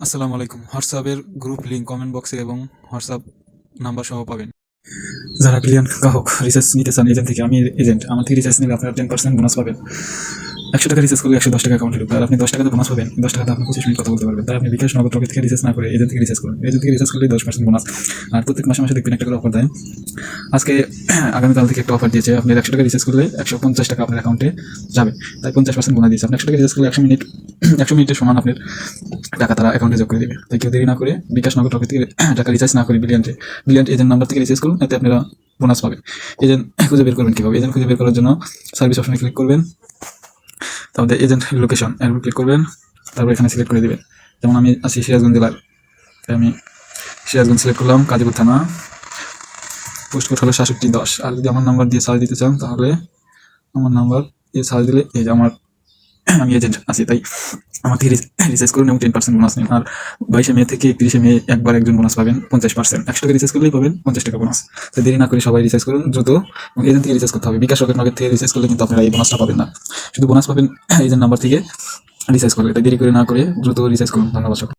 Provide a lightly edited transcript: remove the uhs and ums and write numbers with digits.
আসসালামু আলাইকুম। হোয়াটসঅ্যাপের গ্রুপ লিঙ্ক কমেন্ট বক্সে এবং হোয়াটসঅ্যাপ নাম্বার সহ পাবেন। যারা ব্রিলিয়ান্ট গ্রাহক রিচার্জ নিতে চান এজেন্ট থেকে, আমি এজেন্ট, আমার থেকে রিচার্জ নিলে আপনারা 10% বোনাস পাবেন। 100 টাকা রিচার্জ করলে 110 টাকা অ্যাকাউন্টে ঢুকবে, আর আপনি 10 টাকাতে বোনাস পাবেন। 10 টাকাতে আপনি 25 মিনিট কথা বলতে পারবেন। তাই আপনি বিকাশ নগদ রকেট থেকে রিচার্জ না করে এজেন্ট থেকে রিচার্জ করুন। এজেন্ট থেকে রিচার্জ করলে 10% বোনাস। আর প্রত্যেক মাসে মাসে দেখবেন একটা করে অফার দেয়। আজকে আগামীকাল থেকে একটা অফার দিয়েছে, আপনি 100 টাকা রিচার্জ করলে 150 টাকা আপনার অ্যাকাউন্টে যাবে। তাই 50% বোনাস দিয়েছে। আপনি 100 টাকা রিচার্জ করলে 100 মিনিটের সমান আপনার টাকা তারা অ্যাকাউন্টে যোগ করে দেবে। তাই কেউ দেরি না করে বিকাশ নগদ রকেট থেকে টাকা রিচার্জ না করে ব্রিলিয়ান্ট এজেন্ট নাম্বার থেকে রিচার্জ করুন, এতে আপনারা বোনাস পাবেন। এজেন্ট খুঁজে বের করবেন কীভাবে? এজেন্ট খুঁজে বের করার জন্য সার্ভিস অপশনে ক্লিক করবেন, তারপরে এজেন্ট লোকেশন এর উপর ক্লিক করবেন, তারপর এখানে সিলেক্ট করে দেবেন। যেমন আমি আছি সিরাজগঞ্জ জেলার, তাই আমি সিরাজগঞ্জ সিলেক্ট করলাম, কাজীপুর থানা, পোস্ট কোড হলো 6710। আর যদি আমার নাম্বার দিয়ে সার্চ দিতে চান তাহলে আমার নাম্বার দিয়ে সার্চ দিলে এই যে আমি এজেন্ট আছি, তাই আমার থেকে রিচার্জ করুন এবং 10% বোনাস নিন। আর 22শে মে থেকে 31শে মে একবার একজন বোনাস পাবেন 50%। 100 টাকা রিচার্জ করলেই পাবেন 50 টাকা বোনাস। তো দেরি না করে সবাই রিচার্জ করুন দ্রুত, এবং এজেন্ট থেকে রিচার্জ করতে হবে। বিকাশ রকেট নগদ থেকে রিচার্জ করলে কিন্তু আপনারা এই বোনাসটা পাবেন না, শুধু বোনাস পাবেন এজেন্ট নাম্বার থেকে রিচার্জ করলে। তাই দেরি করে না করে দ্রুত রিচার্জ করুন। ধন্যবাদ।